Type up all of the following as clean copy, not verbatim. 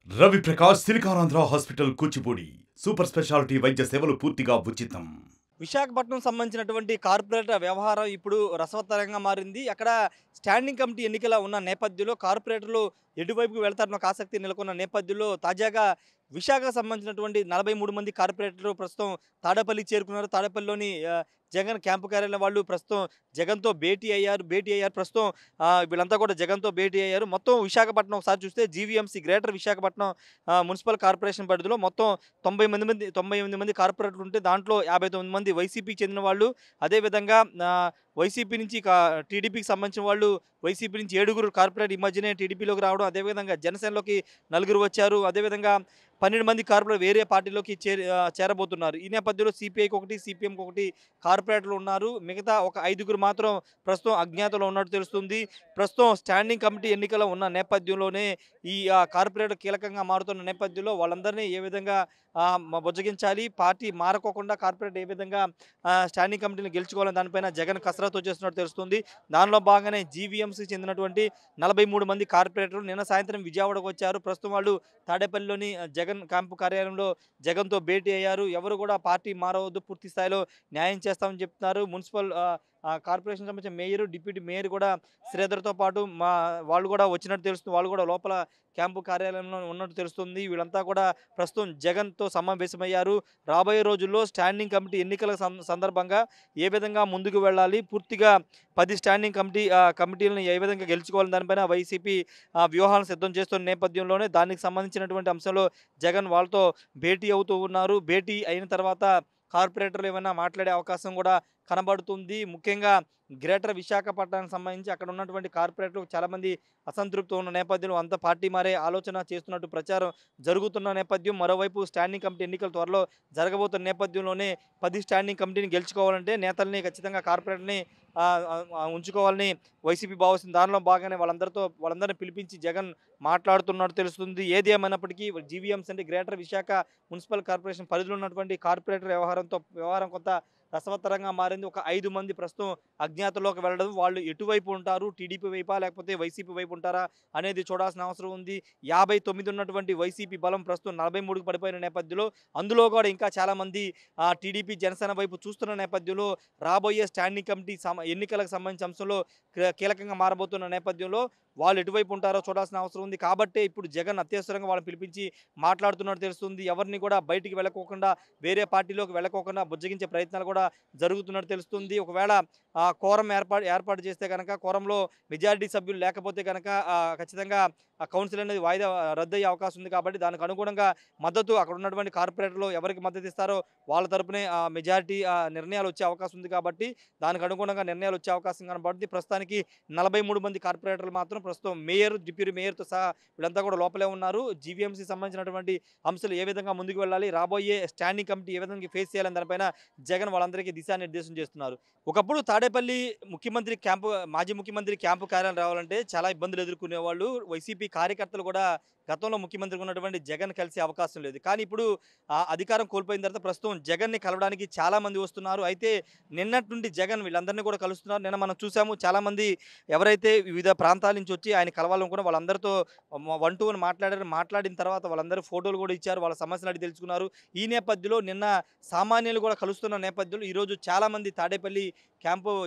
Ravi Prakash Siliconandhra hospital Kuchipudi super speciality వైద్య సేవలు పూర్తిగా ఉచితం. విశాఖపట్నం సంబంధించినటువంటి కార్పొరేట్ వ్యవహారం ఇప్పుడు రసవత్తరంగా మారింది. అక్కడ స్టాండింగ్ కమిటీ ఎన్నికల ఉన్న నేపథ్యంలో కార్పొరేటర్లు ఎటువైపుకు వెళ్తారన్న ఒక ఆసక్తి నెలకొన్న నేపథ్యంలో తాజాగా విశాఖకు సంబంధించినటువంటి 43 మంది కార్పొరేటర్లు ప్రస్తుతం తాడేపల్లికి చేరుకున్నారు. తాడేపల్లిలోని జగన్ క్యాంపు కార్యాలయం వాళ్ళు ప్రస్తుతం జగన్‌తో భేటీ అయ్యారు. ప్రస్తుతం వీళ్ళంతా కూడా జగన్‌తో భేటీ అయ్యారు. మొత్తం విశాఖపట్నం ఒకసారి చూస్తే GVMC greater Visakhapatnam municipal corporation పరిధిలో మొత్తం 98 మంది కార్పొరేటర్లు ఉంటే దాంట్లో 59 మంది వైసీపీకి చెందిన వాళ్ళు. అదేవిధంగా వైసీపీ నుంచి టీడీపీకి సంబంధించిన వాళ్ళు, వైసీపీ నుంచి 7గురు కార్పొరేట్ ఈ మధ్యనే టీడీపీలోకి రావడం, అదేవిధంగా జనసేనలోకి నలుగురు వచ్చారు. అదేవిధంగా 12 మంది కార్పొరేట్ వేరే పార్టీలోకి చేరబోతున్నారు. ఈ నేపథ్యంలో సిపిఐకి ఒకటి, సిపిఎంకి ఒకటి కార్పొరేటర్లు ఉన్నారు. మిగతా ఒక 5గురు మాత్రం ప్రస్తుతం అజ్ఞాతంలో ఉన్నట్టు తెలుస్తుంది. ప్రస్తుతం స్టాండింగ్ కమిటీ ఎన్నికలు ఉన్న నేపథ్యంలోనే ఈ కార్పొరేటర్ కీలకంగా మారుతున్న నేపథ్యంలో వాళ్ళందరినీ ఏ విధంగా బుజ్జగించాలి, పార్టీ మారకోకుండా కార్పొరేట్ ఏ విధంగా స్టాండింగ్ కమిటీని గెలుచుకోవాలని దానిపైన జగన్ కసరత్తు చేస్తున్నట్టు తెలుస్తుంది. దానిలో భాగంగానే జీవీఎంసీకి చెందినటువంటి 43 మంది కార్పొరేటర్లు నిన్న సాయంత్రం విజయవాడకు వచ్చారు. ప్రస్తుతం వాళ్ళు తాడేపల్లిలోని జగన్ క్యాంపు కార్యాలయంలో జగన్‌తో భేటీ అయ్యారు. ఎవరు కూడా పార్టీ మారవద్దు, పూర్తి స్థాయిలో న్యాయం చేస్తామని చెప్తున్నారు. మున్సిపల్ కార్పొరేషన్ సంబంధించిన మేయర్, డిప్యూటీ మేయర్ కూడా శ్రీధర్‌తో పాటు వాళ్ళు కూడా వచ్చినట్టు తెలుస్తుంది. వాళ్ళు కూడా లోపల క్యాంపు కార్యాలయంలో ఉన్నట్టు తెలుస్తుంది. వీళ్ళంతా కూడా ప్రస్తుతం జగన్‌తో సమావేశమయ్యారు. రాబోయే రోజుల్లో స్టాండింగ్ కమిటీ ఎన్నికల సందర్భంగా ఏ విధంగా ముందుకు వెళ్ళాలి, పూర్తిగా 10 స్టాండింగ్ కమిటీలను ఏ విధంగా గెలుచుకోవాలని దానిపైన వైసీపీ వ్యూహాలను సిద్ధం చేస్తున్న నేపథ్యంలోనే దానికి సంబంధించినటువంటి అంశంలో జగన్ వాళ్ళతో భేటీ అవుతూ ఉన్నారు. భేటీ అయిన తర్వాత కార్పొరేటర్లు ఏమైనా మాట్లాడే అవకాశం కూడా కనబడుతుంది. ముఖ్యంగా గ్రేటర్ విశాఖపట్నానికి సంబంధించి అక్కడ ఉన్నటువంటి కార్పొరేటర్లు చాలామంది అసంతృప్తి ఉన్న నేపథ్యంలో అంతా పార్టీ మారే ఆలోచన చేస్తున్నట్టు ప్రచారం జరుగుతున్న నేపథ్యం. మరోవైపు స్టాండింగ్ కమిటీ ఎన్నికలు త్వరలో జరగబోతున్న నేపథ్యంలోనే 10 స్టాండింగ్ కమిటీని గెలుచుకోవాలంటే నేతల్ని ఖచ్చితంగా కార్పొరేటర్ని ఉంచుకోవాలని వైసీపీ భావిస్తుంది. దానిలో భాగంగానే వాళ్ళందరినీ పిలిపించి జగన్ మాట్లాడుతున్నట్టు తెలుస్తుంది. ఏది ఏమైనప్పటికీ జీవీఎంసీ అంటే గ్రేటర్ విశాఖ మున్సిపల్ కార్పొరేషన్ పరిధిలో ఉన్నటువంటి కార్పొరేటర్ వ్యవహారం కొంత రసవత్తరంగా మారింది. ఒక 5 మంది ప్రస్తుతం అజ్ఞాతంలోకి వెళ్ళడం, వాళ్ళు ఎటువైపు ఉంటారు, టీడీపీ వైపా లేకపోతే వైసీపీ వైపు ఉంటారా అనేది చూడాల్సిన అవసరం ఉంది. 59 ఉన్నటువంటి వైసీపీ బలం ప్రస్తుతం 43కి పడిపోయిన నేపథ్యంలో అందులో కూడా ఇంకా చాలామంది టీడీపీ, జనసేన వైపు చూస్తున్న నేపథ్యంలో రాబోయే స్టాండింగ్ కమిటీ ఎన్నికలకు సంబంధించిన అంశంలో కీలకంగా మారబోతున్న నేపథ్యంలో వాళ్ళు ఎటువైపు ఉంటారో చూడాల్సిన అవసరం ఉంది. కాబట్టే ఇప్పుడు జగన్ అత్యవసరంగా వాళ్ళని పిలిపించి మాట్లాడుతున్నట్టు తెలుస్తుంది. ఎవరిని కూడా బయటికి వెళ్ళకోకుండా, వేరే పార్టీలోకి వెళ్ళకోకుండా బుజ్జగించే ప్రయత్నాలు కూడా జరుగుతున్నట్టు తెలుస్తుంది. ఒకవేళ కోరం ఏర్పాటు చేస్తే కనుక, కోరంలో మెజారిటీ సభ్యులు లేకపోతే కనుక ఖచ్చితంగా ఆ కౌన్సిల్ అనేది వాయిదా రద్దయ్యే అవకాశం ఉంది. కాబట్టి దానికి అనుగుణంగా మద్దతు అక్కడ ఉన్నటువంటి కార్పొరేటర్లు ఎవరికి మద్దతు ఇస్తారో వాళ్ళ తరపునే మెజారిటీ నిర్ణయాలు వచ్చే అవకాశం ఉంది. కాబట్టి దానికి అనుగుణంగా నిర్ణయాలు వచ్చే అవకాశం కనబడుతుంది. ప్రస్తుతానికి 43 మంది కార్పొరేటర్లు మాత్రం ప్రస్తుతం మేయర్, డిప్యూటీ మేయర్‌తో సహా వీళ్ళంతా కూడా లోపలే ఉన్నారు. జీవీఎంసీకి సంబంధించినటువంటి అంశాలు ఏ విధంగా ముందుకు వెళ్ళాలి, రాబోయే స్టాండింగ్ కమిటీ ఏ విధంగా ఫేస్ చేయాలని దానిపైన జగన్ వాళ్ళందరికీ దిశానిర్దేశం చేస్తున్నారు. ఒకప్పుడు తాడేపల్లి మాజీ ముఖ్యమంత్రి క్యాంపు కార్యాలయం రావాలంటే చాలా ఇబ్బందులు ఎదుర్కొనేవాళ్ళు. వైసీపీ కార్యకర్తలు కూడా గతంలో ముఖ్యమంత్రిగా ఉన్నటువంటి జగన్ కలిసే అవకాశం లేదు. కానీ ఇప్పుడు అధికారం కోల్పోయిన తర్వాత ప్రస్తుతం జగన్‌ని కలవడానికి చాలామంది వస్తున్నారు. అయితే నిన్నటి నుండి జగన్ వీళ్ళందరినీ కూడా కలుస్తున్నారు. నిన్న మనం చూసాము చాలామంది ఎవరైతే వివిధ ప్రాంతాల నుంచి వచ్చి ఆయన కలవాలనుకున్న వాళ్ళందరితో 1 to 1 మాట్లాడారు. మాట్లాడిన తర్వాత వాళ్ళందరూ ఫోటోలు కూడా ఇచ్చారు. వాళ్ళ సమస్యలు అడిగి తెలుసుకున్నారు. ఈ నేపథ్యంలో నిన్న సామాన్యులు కూడా కలుస్తున్న నేపథ్యంలో ఈరోజు చాలామంది తాడేపల్లి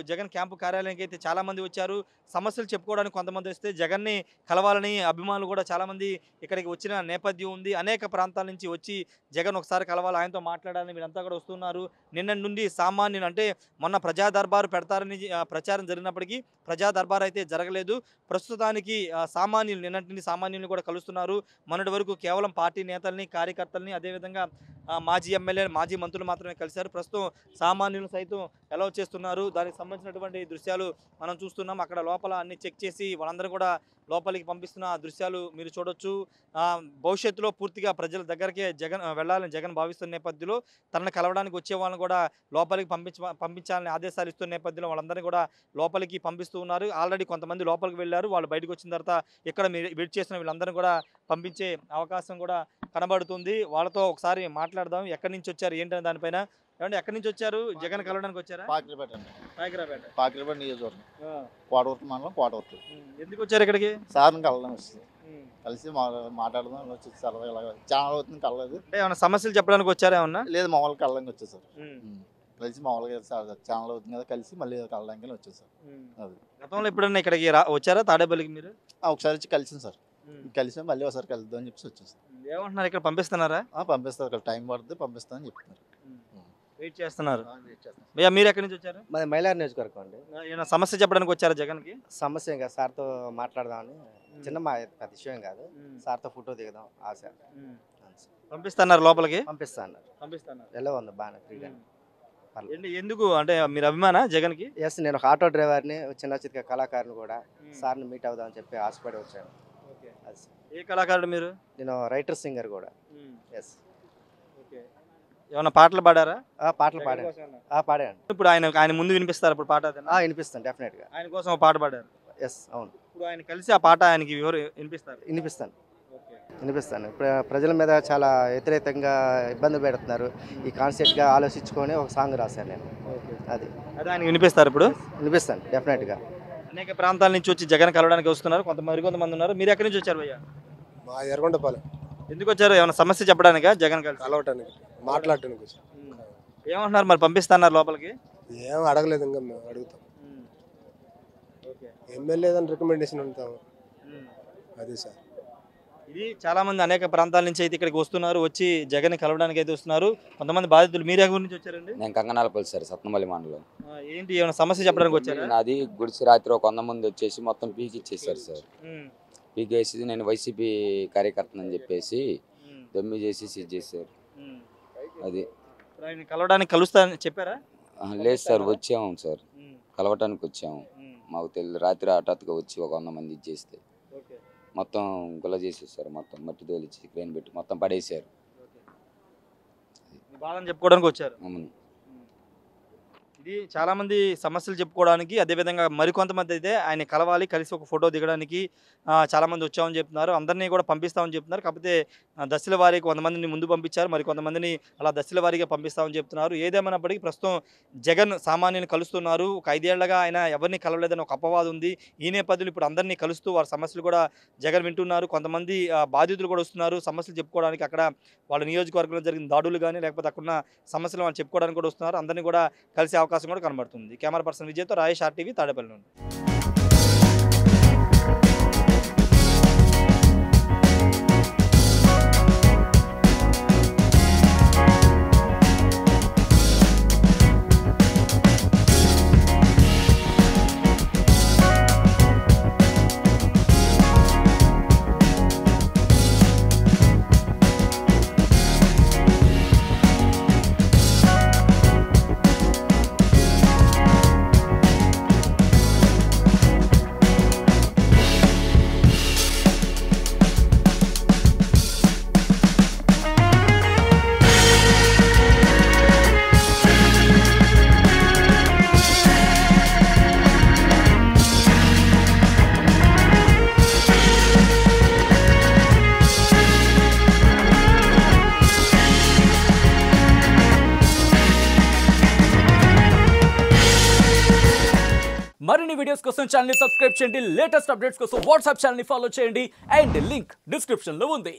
జగన్ క్యాంపు కార్యాలయానికి అయితే చాలామంది వచ్చారు. సమస్యలు చెప్పుకోవడానికి కొంతమంది వస్తే జగన్‌ని కలవాలని అభిమానులు కూడా చాలామంది ఇక్కడికి వచ్చిన నేపథ్యం ఉంది. అనేక ప్రాంతాల నుంచి వచ్చి జగన్ ఒకసారి కలవాలి, ఆయనతో మాట్లాడాలని వీళ్ళంతా కూడా వస్తున్నారు. నిన్నటి నుండి సామాన్యులు అంటే మొన్న ప్రజా దర్బారు పెడతారని ప్రచారం జరిగినప్పటికీ ప్రజా దర్బార్ అయితే జరగలేదు. ప్రస్తుతానికి నిన్నటి నుండి సామాన్యుల్ని కూడా కలుస్తున్నారు. మొన్నటి వరకు కేవలం పార్టీ నేతల్ని, కార్యకర్తల్ని, అదేవిధంగా మాజీ ఎమ్మెల్యే, మాజీ మంత్రులు మాత్రమే కలిశారు. ప్రస్తుతం సామాన్యులు సైతం అలౌ చేస్తున్నారు. దానికి సంబంధించినటువంటి దృశ్యాలు మనం చూస్తున్నాం. అక్కడ లోపల అన్ని చెక్ చేసి వాళ్ళందరూ కూడా లోపలికి పంపిస్తున్న దృశ్యాలు మీరు చూడొచ్చు. భవిష్యత్తులో పూర్తిగా ప్రజల దగ్గరికే వెళ్ళాలని జగన్ భావిస్తున్న నేపథ్యంలో తనను కలవడానికి వచ్చే వాళ్ళని కూడా లోపలికి పంపించాలని ఆదేశాలు ఇస్తున్న నేపథ్యంలో వాళ్ళందరినీ కూడా లోపలికి పంపిస్తూ ఉన్నారు. ఆల్రెడీ కొంతమంది లోపలికి వెళ్ళారు. వాళ్ళు బయటకు వచ్చిన తర్వాత ఇక్కడ వెయిట్ చేస్తున్న వీళ్ళందరినీ కూడా పంపించే అవకాశం కూడా కనబడుతుంది. వాళ్ళతో ఒకసారి మాట్లాడదాం. ఎక్కడి నుంచి వచ్చారు ఏంటనే దానిపైన. ఏమండి, ఎక్కడి నుంచి వచ్చారు? జగన్ కలవడానికి వచ్చారా? పాకిరిపేట అండి. పాకిరాపేట. పాకిరిపేట నియోజకవర్గం. కోటవర్తి మండలం కోటవర్తి. ఎందుకు వచ్చారు ఇక్కడికి? సార్ని కలవడం వస్తుంది. కలిసి మాట్లాడదాం వచ్చి సరదాగా చాలా అవుతుంది కలలేదు. అంటే ఏమైనా సమస్యలు చెప్పడానికి వచ్చారా ఏమన్నా? లేదు మామూలుగా కలడానికి వచ్చేసారు. కలిసి మామూలుగా ఛానల్ అవుతుంది కదా కలిసి మళ్ళీ కలడానికి వచ్చేసారు. అది గతంలో ఎప్పుడన్నా ఇక్కడికి వచ్చారా తాడేపల్లికి మీరు? ఒకసారి వచ్చి కలిసింది సార్. కలిసి మళ్ళీ ఒకసారి కలుద్దాం అని చెప్పి వచ్చేసారు. ఏమంటున్నారు ఇక్కడ పంపిస్తున్నారా? పంపిస్తారు, టైం పడుతుంది పంపిస్తామని చెప్తున్నారు. వెయిట్ చేస్తున్నారు. భయ్యా మీరు ఎక్కడి నుంచి వచ్చారు? మాది మైలార్ నియోజకవర్గం అండి. ఏమైనా సమస్య చెప్పడానికి వచ్చారా జగన్కి? సమస్య ఇంకా సార్తో మాట్లాడదామని చిన్న పెద్ద విషయం కాదు. సార్తో ఫోటో దిగదాం ఆశ. పంపిస్తున్నారు లోపలికి? పంపిస్తా అన్నారు. పంపిస్తున్నారు. ఎలా ఉంది బాగా ఫ్రీగా. ఎందుకు అంటే మీరు అభిమానా జగన్కి? ఎస్, నేను ఒక ఆటో డ్రైవర్ని, చిన్న చిన్న కళాకారుని కూడా. సార్ని మీట్ అవుదామని చెప్పి ఆశపడి వచ్చాను. ఏ కళాకారుడు మీరు? నేను రైటర్ సింగర్ కూడా. ఎస్. ఏమన్నా పాటలు పాడారా? పాటలు పాడాను. పాడాను. ఇప్పుడు ఆయన ముందు వినిపిస్తారు ఇప్పుడు పాట? వినిపిస్తాను డెఫినెట్గా. ఆయన కోసం ఒక పాట పాడారు. ఎస్ అవును. ఇప్పుడు ఆయన కలిసి ఆ పాట ఆయనకి వినిపిస్తారు? వినిపిస్తాను. ఇప్పుడు ప్రజల మీద చాలా వ్యతిరేకంగా ఇబ్బంది పెడుతున్నారు. ఈ కాన్సెప్ట్గా ఆలోచించుకొని ఒక సాంగ్ రాశాను నేను. అది ఆయన వినిపిస్తారు ఇప్పుడు? వినిపిస్తాను డెఫినెట్గా. అనేక ప్రాంతాల నుంచి వచ్చి జగన్ కలవడానికి వస్తున్నారు, కొంతమంది ఉన్నారు. మీరు ఎక్కడి నుంచి వచ్చారు భయ్యా? మా ఎర్రగొండపాలెం. ఎందుకు వచ్చారు? ఏమైనా సమస్య చెప్పడానికా జగన్ కలిసి? కలవటానికి, మాట్లాడటానికి వచ్చారు. ఏమంటున్నారు మరి? పంపిస్తున్నారు లోపలికి? ఏం అడగలేదు, ఇంకా మేము అడుగుతాం. ఎమ్మెల్యే రికమెండేషన్ ఉంటాము. అదే సార్. ఇది చాలా మంది అనేక ప్రాంతాల నుంచి అయితే ఇక్కడికి వస్తున్నారు, వచ్చి జగన్ కలవడానికి అయితే వస్తున్నారు. కొంతమంది బాధితులు. మీరు ఎక్కడి నుంచి వచ్చారండి? నేను కంగనాలపల్లి సార్, సత్నమల్లి మండలం. ఏంటి ఏమైనా సమస్య చెప్పడానికి వచ్చారు? నాది గుడిసి రాత్రి ఒక 100 మంది వచ్చేసి మొత్తం పీకి ఇచ్చేసారు సార్. పీకేసి నేను వైసీపీ కార్యకర్తనని చెప్పేసి దమ్మి చేసి సీజ్ చేశారు. అది కలవడానికి కలుస్తా చెప్పారా? లేదు సార్, వచ్చాము సార్, కలవటానికి వచ్చాము. మాకు తెలియదు, రాత్రి హఠాత్తుగా వచ్చి ఒక 100 మంది ఇచ్చేస్తే మొత్తం గుల్ల చేసేసారు. మొత్తం మట్టి తోలిచ్చి క్రేన్ పెట్టి మొత్తం పడేసారు. బాధని చెప్పుకోవడానికి వచ్చారు. అవును. ఇది చాలా మంది సమస్యలు చెప్పుకోవడానికి, అదేవిధంగా మరికొంతమంది అయితే ఆయన కలవాలి, కలిసి ఒక ఫోటో దిగడానికి చాలా మంది వచ్చామని చెప్తున్నారు. అందరినీ కూడా పంపిస్తామని చెప్తున్నారు. కాకపోతే దశల వారీకి 100 మందిని ముందు పంపించారు, మరి కొంతమందిని అలా దశల వారీగా పంపిస్తామని చెప్తున్నారు. ఏదేమైనప్పటికీ ప్రస్తుతం జగన్ సామాన్యుని కలుస్తున్నారు. ఒక 5 ఏళ్లుగా ఆయన ఎవరిని కలవలేదని ఒక అపవాదం ఉంది. ఈ నేపథ్యంలో ఇప్పుడు అందరినీ కలుస్తూ వారి సమస్యలు కూడా జగన్ వింటున్నారు. కొంతమంది బాధితులు కూడా వస్తున్నారు సమస్యలు చెప్పుకోవడానికి. అక్కడ వాళ్ళ నియోజకవర్గంలో జరిగిన దాడులు కానీ లేకపోతే అక్కడున్న సమస్యలు వాళ్ళు చెప్పుకోవడానికి కూడా వస్తున్నారు. అందరినీ కూడా కలిసే అవకాశం కూడా కనబడుతుంది. Camera person విజయ్తో Rayesh, RTV, Tadepalli నుండి. మరిన్ని వీడియోస్ కోసం ఛానల్ ని సబ్స్క్రైబ్ చేయండి. లేటెస్ట్ అప్డేట్స్ కోసం వాట్సాప్ ఛానల్ ని ఫాలో చేయండి. అండ్ లింక్ డిస్క్రిప్షన్ లో ఉంది.